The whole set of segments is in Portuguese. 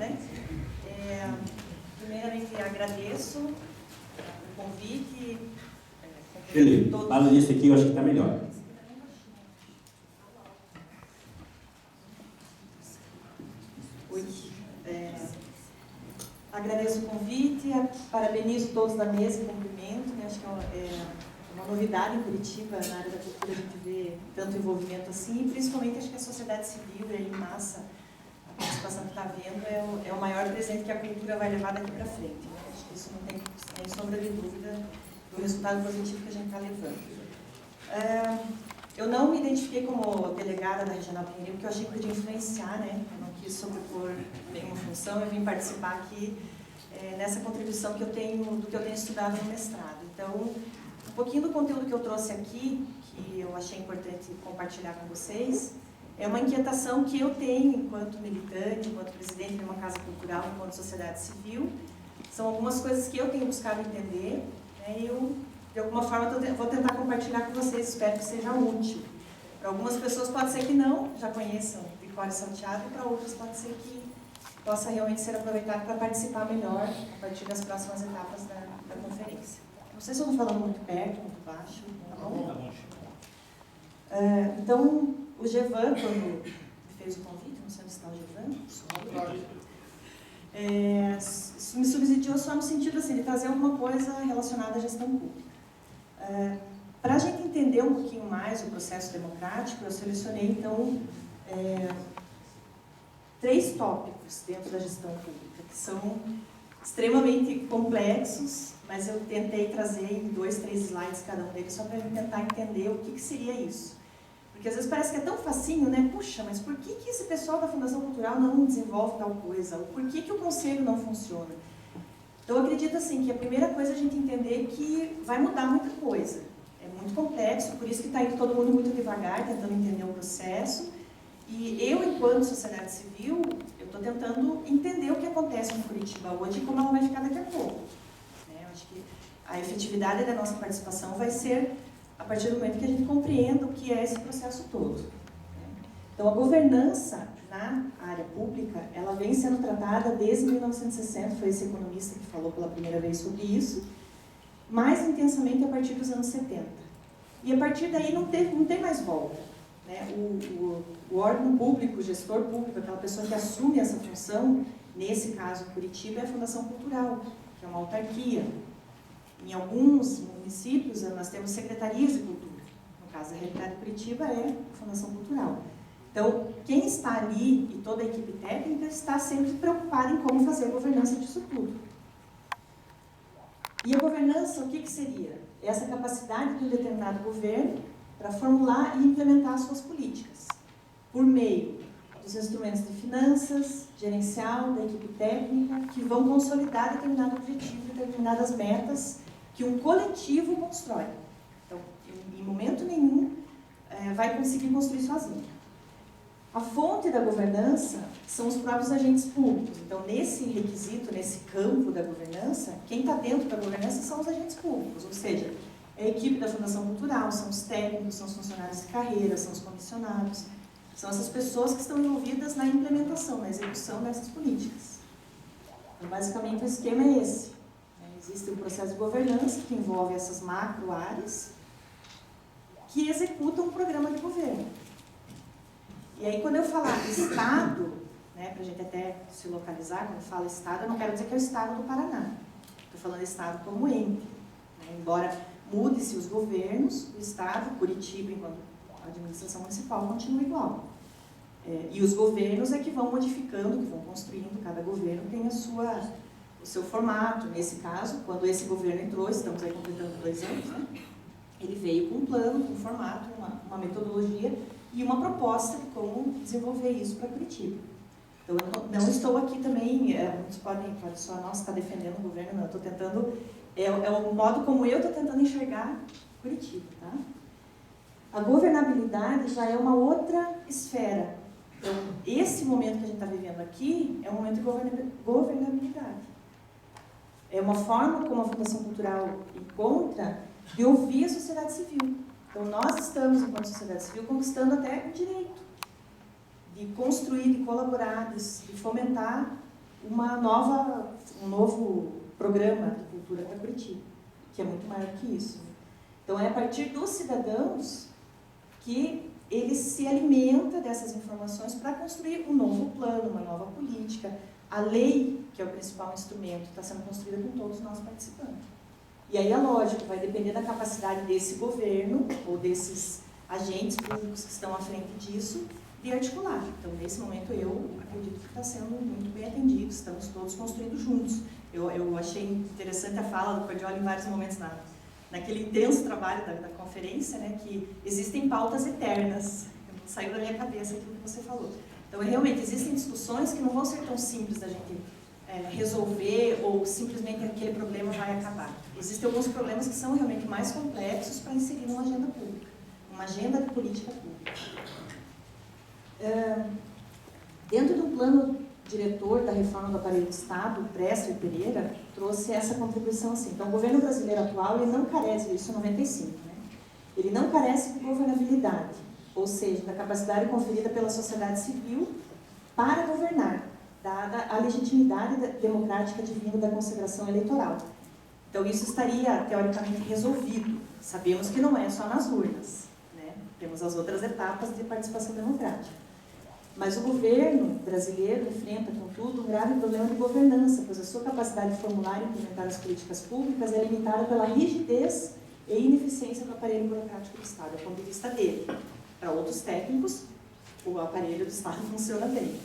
né? Primeiramente, agradeço o convite. Ele, fala nisso aqui, eu acho que está melhor. Oi. Agradeço o convite, parabenizo todos da mesa e cumprimento, né? Acho que é uma novidade em Curitiba, na área da cultura, a gente vê tanto envolvimento assim, e principalmente acho que a sociedade civil, e aí em massa, a participação que está havendo, é o maior presente que a cultura vai levar daqui para frente, né? Acho que isso não tem nem sombra de dúvida do resultado positivo que a gente está levando. Eu não me identifiquei como delegada da Regional Pinheirinho, porque eu achei que podia influenciar, né? Eu não quis sobrepor nenhuma função, eu vim participar aqui nessa contribuição que eu tenho, do que eu tenho estudado no mestrado. Então, um pouquinho do conteúdo que eu trouxe aqui, que eu achei importante compartilhar com vocês, é uma inquietação que eu tenho enquanto militante, enquanto presidente de uma casa cultural, enquanto sociedade civil. São algumas coisas que eu tenho buscado entender, né? E eu, de alguma forma, vou tentar compartilhar com vocês, espero que seja útil. Para algumas pessoas pode ser que não, já conheçam de cor e salteado, e para outras pode ser que possa realmente ser aproveitado para participar melhor a partir das próximas etapas da conferência. Não sei se eu estou falando muito perto, muito baixo, tá bom? Tá bom. Então, o Gevan, quando fez o convite, não sei onde está o Gevan, me subsidiou só no sentido assim, de trazer alguma coisa relacionada à gestão pública. Para a gente entender um pouquinho mais o processo democrático, eu selecionei, então, 3 tópicos dentro da gestão pública, que são extremamente complexos, mas eu tentei trazer em 2, 3 slides cada um deles, só para tentar entender o que seria isso. Porque às vezes parece que é tão facinho, né? Puxa, mas por que esse pessoal da Fundação Cultural não desenvolve tal coisa? Ou por que o conselho não funciona? Então, eu acredito assim, que a primeira coisa é a gente entender que vai mudar muita coisa. É muito complexo, por isso que está indo todo mundo muito devagar, tentando entender o processo. E eu, enquanto sociedade civil, eu estou tentando entender o que acontece no Curitiba hoje e como ela vai ficar daqui a pouco. Eu acho que a efetividade da nossa participação vai ser a partir do momento que a gente compreenda o que é esse processo todo. Então, a governança na área pública, ela vem sendo tratada desde 1960, foi esse economista que falou pela primeira vez sobre isso, mais intensamente a partir dos anos 70. E a partir daí não tem mais volta. O órgão público, o gestor público, aquela pessoa que assume essa função, nesse caso, Curitiba, é a Fundação Cultural, que é uma autarquia. Em alguns municípios, nós temos secretarias de cultura. No caso, a realidade de Curitiba é a Fundação Cultural. Então, quem está ali e toda a equipe técnica está sempre preocupada em como fazer a governança disso tudo. E a governança, o que seria? Essa capacidade de um determinado governo para formular e implementar as suas políticas, por meio dos instrumentos de finanças, gerencial, da equipe técnica, que vão consolidar determinado objetivo, determinadas metas que um coletivo constrói. Então, em momento nenhum, vai conseguir construir sozinho. A fonte da governança são os próprios agentes públicos. Então, nesse requisito, nesse campo da governança, quem está dentro da governança são os agentes públicos, ou seja, é a equipe da Fundação Cultural, são os técnicos, são os funcionários de carreira, são os comissionados, são essas pessoas que estão envolvidas na implementação, na execução dessas políticas. Então, basicamente, o esquema é esse. Existe um processo de governança que envolve essas macro-áreas que executam um programa de governo. E aí, quando eu falar Estado, para a gente até se localizar, quando eu falo Estado, eu não quero dizer que é o Estado do Paraná. Estou falando Estado como ente. Embora mude-se os governos, o Estado, Curitiba, enquanto a administração municipal, continua igual. E os governos é que vão modificando, que vão construindo, cada governo tem o seu formato. Nesse caso, quando esse governo entrou, estamos aí completando 2 anos, ele veio com um plano, com um formato, uma metodologia e uma proposta de como desenvolver isso para Curitiba. Então, eu não estou aqui também, muitos podem só, nossa, está defendendo o governo, não, eu estou tentando, é o modo como eu estou tentando enxergar Curitiba, tá? A governabilidade já é uma outra esfera. Então, esse momento que a gente está vivendo aqui é um momento de governabilidade. É uma forma como a Fundação Cultural encontra de ouvir a sociedade civil. Então, nós estamos, enquanto sociedade civil, conquistando até o direito de construir, de colaborar, de fomentar um novo programa de cultura para Curitiba, que é muito maior que isso. Então, é a partir dos cidadãos que ele se alimenta dessas informações para construir um novo plano, uma nova política. A lei, que é o principal instrumento, está sendo construída com todos nós participando. E aí é lógico, vai depender da capacidade desse governo ou desses agentes públicos que estão à frente disso de articular. Então, nesse momento, eu acredito que está sendo muito bem atendido, estamos todos construindo juntos. Eu achei interessante a fala do Cordioli em vários momentos naquele intenso trabalho da conferência, né, que existem pautas eternas. Saiu da minha cabeça aquilo que você falou. Então, realmente, existem discussões que não vão ser tão simples da gente resolver ou simplesmente aquele problema vai acabar. Existem alguns problemas que são realmente mais complexos para inserir numa agenda pública, uma agenda de política pública. Dentro do plano diretor da reforma do aparelho do Estado, o Presser e Pereira trouxe essa contribuição assim. Então, o governo brasileiro atual, ele não carece, isso é 95, né? Ele não carece de governabilidade, ou seja, da capacidade conferida pela sociedade civil para governar, dada a legitimidade democrática advinda da consagração eleitoral. Então, isso estaria, teoricamente, resolvido. Sabemos que não é só nas urnas, né? Temos as outras etapas de participação democrática. Mas o governo brasileiro enfrenta, contudo, um grave problema de governança, pois a sua capacidade de formular e implementar as políticas públicas é limitada pela rigidez e ineficiência do aparelho burocrático do Estado, do ponto de vista dele. Para outros técnicos, o aparelho do Estado funciona bem.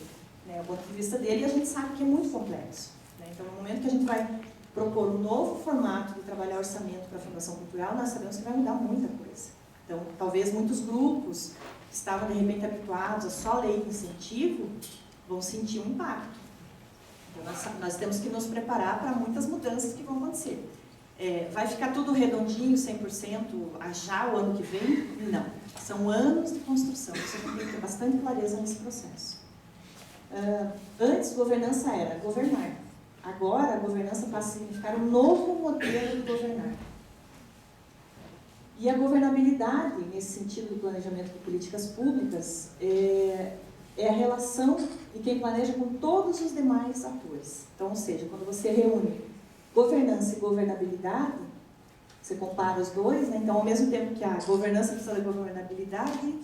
Do ponto de vista dele, a gente sabe que é muito complexo. Então, no momento que a gente vai propor um novo formato de trabalhar orçamento para a Fundação Cultural, nós sabemos que vai mudar muita coisa. Então, talvez muitos grupos que estavam, de repente, habituados a só lei de incentivo, vão sentir um impacto. Então, nós temos que nos preparar para muitas mudanças que vão acontecer. Vai ficar tudo redondinho, 100%, já o ano que vem? Não. São anos de construção. Você tem que ter bastante clareza nesse processo. Antes, governança era governar. Agora, a governança passa a significar um novo modelo de governar. E a governabilidade, nesse sentido do planejamento de políticas públicas, é a relação de quem planeja com todos os demais atores. Então, ou seja, quando você reúne governança e governabilidade, você compara os dois, né? Então, ao mesmo tempo que a governança precisa da governabilidade,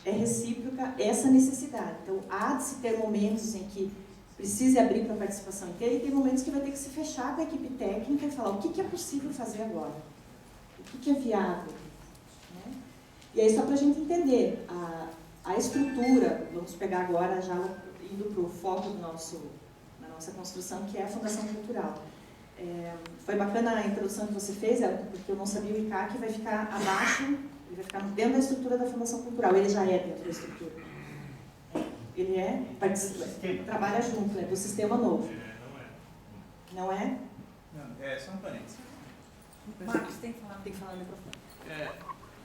é recíproca essa necessidade. Então, há de se ter momentos em que precise abrir para a participação inteira e tem momentos que vai ter que se fechar com a equipe técnica e falar o que é possível fazer agora, o que é viável. Né? E aí, só para a gente entender, a estrutura, vamos pegar agora já indo para o foco da nossa construção, que é a Fundação Cultural. Foi bacana a introdução que você fez, porque eu não sabia, o ICAC vai ficar abaixo, ele vai ficar dentro da estrutura da Fundação Cultural, ele já é dentro da estrutura. Ele trabalha junto, do sistema novo. Não é? Não, é só um parênteses. Marcos, tem que falar no microfone.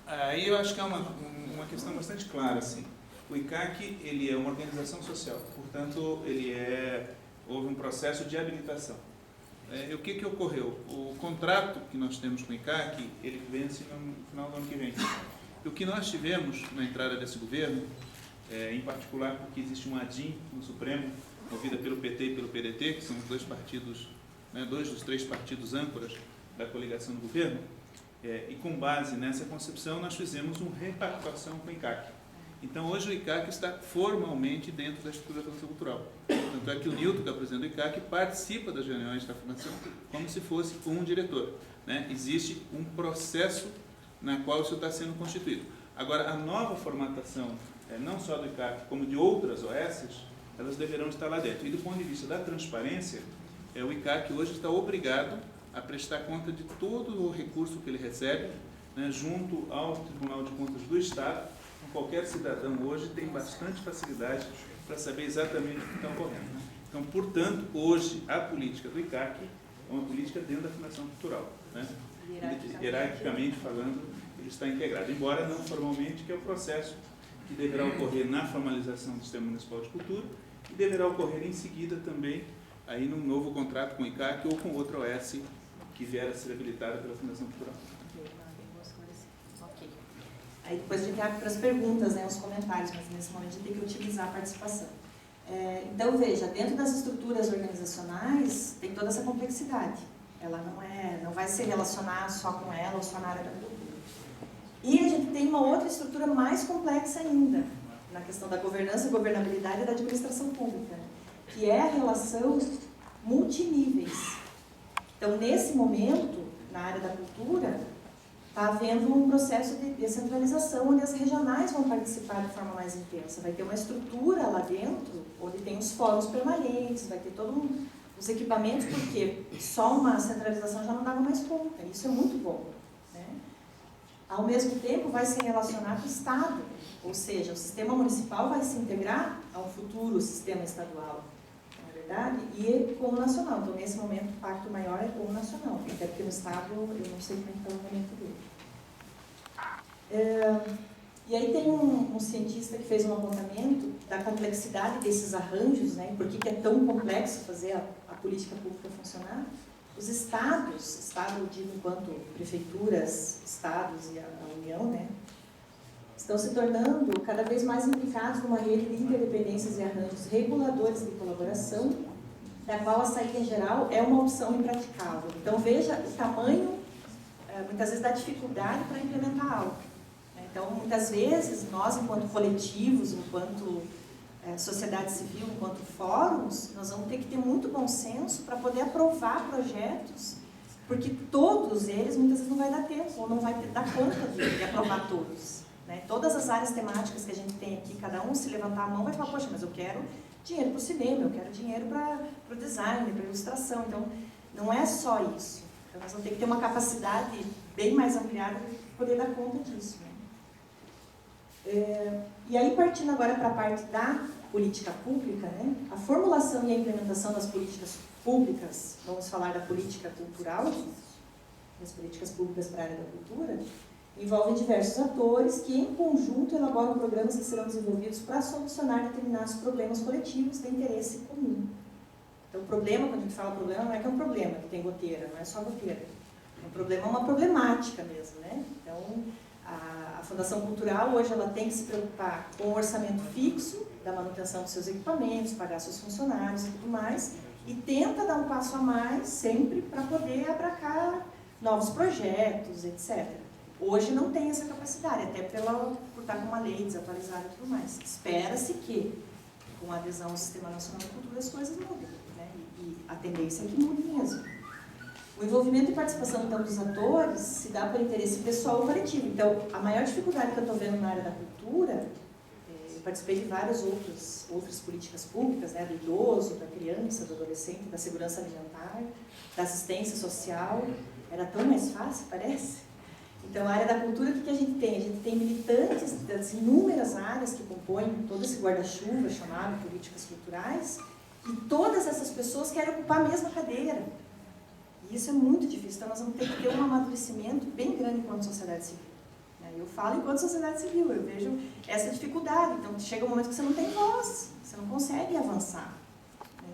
Aí eu acho que é uma questão bastante clara, assim. O ICAC, ele é uma organização social, portanto, houve um processo de habilitação. O que ocorreu? O contrato que nós temos com o ICAC, ele vence no final do ano que vem. E o que nós tivemos na entrada desse governo, em particular porque existe uma ADIM no Supremo, movida pelo PT e pelo PDT, que são os dois partidos, dois dos três partidos âncoras da coligação do governo, e com base nessa concepção nós fizemos uma repactuação com o ICAC. Então hoje o ICAC está formalmente dentro da estrutura da Fundação Cultural. Tanto é que o Nilton, que é o presidente do ICAC, participa das reuniões da Fundação como se fosse um diretor. Existe um processo na qual isso está sendo constituído. Agora, a nova formatação, não só do ICAC, como de outras OSs, elas deverão estar lá dentro. E do ponto de vista da transparência, o ICAC hoje está obrigado a prestar conta de todo o recurso que ele recebe, junto ao Tribunal de Contas do Estado. Qualquer cidadão hoje tem bastante facilidade para saber exatamente o que está ocorrendo. Então, portanto, hoje a política do ICAC é uma política dentro da Fundação Cultural. Hierarquicamente falando, ele está integrado, embora não formalmente, que é o processo que deverá ocorrer na formalização do Sistema Municipal de Cultura e deverá ocorrer em seguida também aí num novo contrato com o ICAC ou com outra OS que vier a ser habilitada pela Fundação Cultural. Aí depois a gente abre para as perguntas, os comentários, mas nesse momento a gente tem que utilizar a participação. Então, veja, dentro das estruturas organizacionais tem toda essa complexidade. Ela não vai se relacionar só com ela ou só na área da cultura. E a gente tem uma outra estrutura mais complexa ainda, na questão da governança, governabilidade e da administração pública, que é a relação multiníveis. Então, nesse momento, na área da cultura, está havendo um processo de descentralização, onde as regionais vão participar de forma mais intensa. Vai ter uma estrutura lá dentro, onde tem os fóruns permanentes, vai ter todos os equipamentos, porque só uma centralização já não dava mais conta. Isso é muito bom, né? Ao mesmo tempo, vai se relacionar com o Estado, ou seja, o sistema municipal vai se integrar ao futuro sistema estadual, não é verdade? E com o nacional. Então, nesse momento, o pacto maior é com o nacional, até porque no Estado eu não sei como é que está o momento dele. E aí tem um cientista que fez um apontamento da complexidade desses arranjos, né? Por que é tão complexo fazer a política pública funcionar. Os estados, Estado digo enquanto prefeituras, estados e a União, né? Estão se tornando cada vez mais implicados numa rede de interdependências e arranjos reguladores de colaboração, da qual a saída em geral é uma opção impraticável. Então veja o tamanho, muitas vezes, da dificuldade para implementar algo. Então, muitas vezes, nós, enquanto coletivos, enquanto sociedade civil, enquanto fóruns, nós vamos ter que ter muito bom senso para poder aprovar projetos, porque todos eles, muitas vezes, não vai dar tempo, ou não vai dar conta de aprovar todos, né? Todas as áreas temáticas que a gente tem aqui, cada um se levantar a mão vai falar, poxa, mas eu quero dinheiro para o cinema, eu quero dinheiro para o design, para a ilustração. Então, não é só isso. Então, nós vamos ter que ter uma capacidade bem mais ampliada para poder dar conta disso, né? E aí, partindo agora para a parte da política pública, né? A formulação e a implementação das políticas públicas, vamos falar da política cultural, das políticas públicas para a área da cultura, envolvem diversos atores que, em conjunto, elaboram programas que serão desenvolvidos para solucionar determinados problemas coletivos de interesse comum. Então, o problema, quando a gente fala problema, não é que é um problema, que tem goteira, não é só goteira. Um problema é uma problemática mesmo, né? Então, a Fundação Cultural, hoje, ela tem que se preocupar com o orçamento fixo da manutenção dos seus equipamentos, pagar seus funcionários e tudo mais, e tenta dar um passo a mais sempre para poder abraçar novos projetos, etc. Hoje não tem essa capacidade, até por estar com uma lei desatualizada e tudo mais. Espera-se que, com a adesão ao Sistema Nacional de Cultura, as coisas mudem, né? E a tendência é que mude mesmo. O envolvimento e participação, então, dos atores se dá por interesse pessoal ou coletivo. Então, a maior dificuldade que eu estou vendo na área da cultura, eu participei de várias outras políticas públicas, né, do idoso, da criança, do adolescente, da segurança alimentar, da assistência social. Era tão mais fácil, parece. Então, a área da cultura, o que a gente tem? A gente tem militantes das inúmeras áreas que compõem todo esse guarda-chuva chamado políticas culturais, e todas essas pessoas querem ocupar a mesma cadeira. E isso é muito difícil, então nós vamos ter que ter um amadurecimento bem grande enquanto sociedade civil. Eu falo enquanto sociedade civil, eu vejo essa dificuldade. Então, chega um momento que você não tem voz, você não consegue avançar.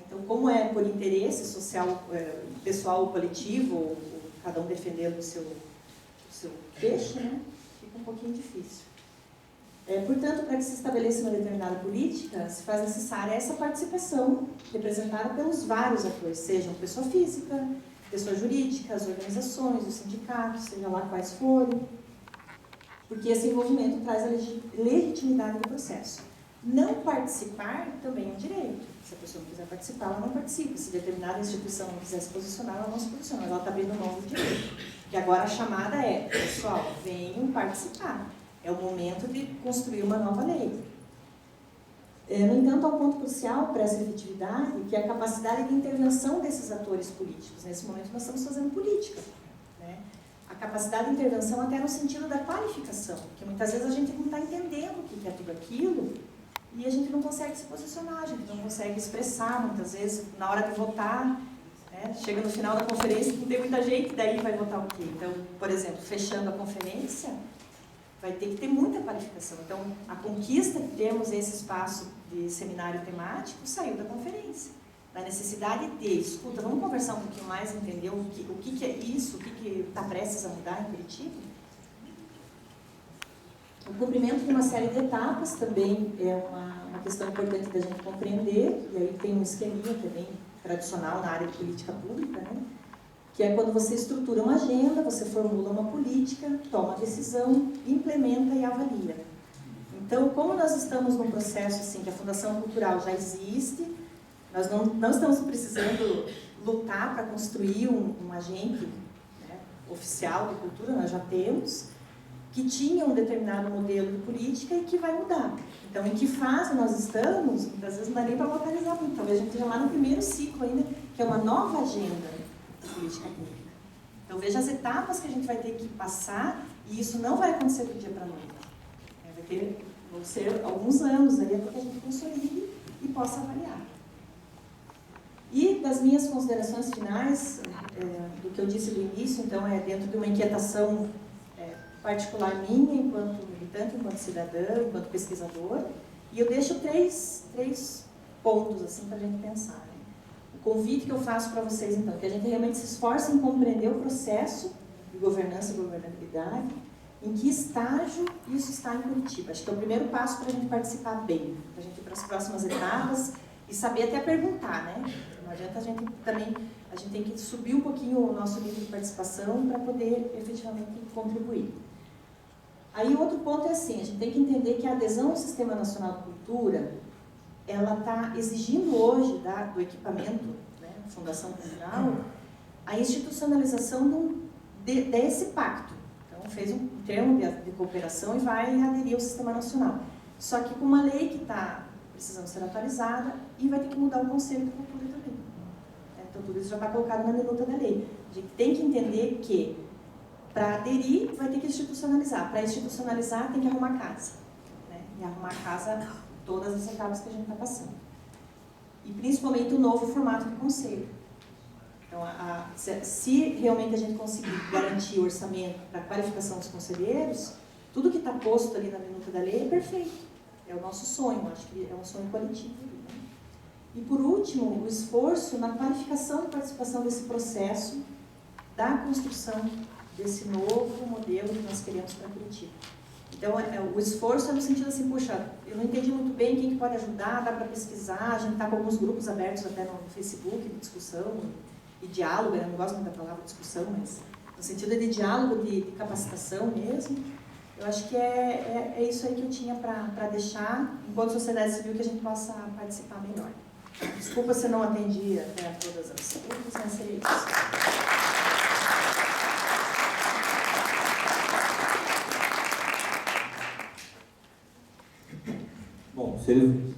Então, como é por interesse social, pessoal ou coletivo, ou cada um defendendo o seu peixe, né, fica um pouquinho difícil. Portanto, para que se estabeleça uma determinada política, se faz necessária essa participação representada pelos vários atores, sejam pessoa física, pessoas jurídicas, organizações, os sindicatos, seja lá quais forem, porque esse envolvimento traz a legitimidade do processo. Não participar também é um direito. Se a pessoa não quiser participar, ela não participa. Se determinada instituição não quiser se posicionar, ela não se posiciona. Ela está abrindo mão do direito. E agora a chamada é, pessoal, venham participar. É o momento de construir uma nova lei. No entanto, há um ponto crucial para essa efetividade, que é a capacidade de intervenção desses atores políticos. Nesse momento, nós estamos fazendo política, né? A capacidade de intervenção até no sentido da qualificação, porque muitas vezes a gente não está entendendo o que é tudo aquilo e a gente não consegue se posicionar, a gente não consegue expressar, muitas vezes, na hora de votar, né? Chega no final da conferência, não tem muita gente, daí vai votar o quê? Então, por exemplo, fechando a conferência, vai ter que ter muita qualificação. Então, a conquista de termos esse espaço de seminário temático saiu da conferência. Da necessidade de, escuta, vamos conversar um pouquinho mais, entender o que é isso, o que está prestes a mudar em Curitiba? O cumprimento de uma série de etapas também é uma questão importante da gente compreender, e aí tem um esqueminha também tradicional na área de política pública, né? Que é quando você estrutura uma agenda, você formula uma política, toma decisão, implementa e avalia. Então, como nós estamos num processo assim, que a Fundação Cultural já existe, nós não estamos precisando lutar para construir um agente, né, oficial de cultura, nós já temos, que tinha um determinado modelo de política e que vai mudar. Então, em que fase nós estamos, muitas vezes não dá nem para localizar muito. Talvez a gente esteja lá no primeiro ciclo ainda, que é uma nova agenda de política pública. Então, veja as etapas que a gente vai ter que passar, e isso não vai acontecer do dia para a noite. Vão ser alguns anos aí até que a gente consolide e possa avaliar. E das minhas considerações finais, do que eu disse no início, então, é dentro de uma inquietação particular minha, enquanto militante, enquanto cidadã, enquanto pesquisadora, e eu deixo três pontos assim, para a gente pensar. Né? O convite que eu faço para vocês, então, que a gente realmente se esforce em compreender o processo de governança e governabilidade, em que estágio isso está em Curitiba. Acho que é o primeiro passo para a gente participar bem, para a gente ir para as próximas etapas e saber até perguntar, né? Não adianta a gente também, a gente tem que subir um pouquinho o nosso nível de participação para poder efetivamente contribuir. Aí o outro ponto é assim, a gente tem que entender que a adesão ao Sistema Nacional de Cultura, ela está exigindo hoje do equipamento, né, Fundação Cultural, a institucionalização desse pacto. Então fez um termo de cooperação e vai aderir ao Sistema Nacional. Só que com uma lei que está precisando ser atualizada e vai ter que mudar o conceito de cultura também. Então tudo isso já está colocado na minuta da lei. A gente tem que entender que para aderir, vai ter que institucionalizar. Para institucionalizar, tem que arrumar casa. Né? E arrumar casa todas as etapas que a gente está passando. E principalmente o novo formato de conselho. Então, se realmente a gente conseguir garantir o orçamento para a qualificação dos conselheiros, tudo que está posto ali na minuta da lei é perfeito. É o nosso sonho, acho que é um sonho coletivo. Né? E por último, o esforço na qualificação e participação desse processo da construção desse novo modelo que nós queremos para Curitiba. Então, o esforço é no sentido assim, puxa, eu não entendi muito bem quem que pode ajudar, dá para pesquisar, a gente está com alguns grupos abertos até no Facebook de discussão e diálogo, eu não gosto muito da palavra discussão, mas no sentido de diálogo, de capacitação mesmo, eu acho que é isso aí que eu tinha para deixar, enquanto sociedade civil, que a gente possa participar melhor. Desculpa se eu não atendi até todas as perguntas, mas seria isso. Bom, se eles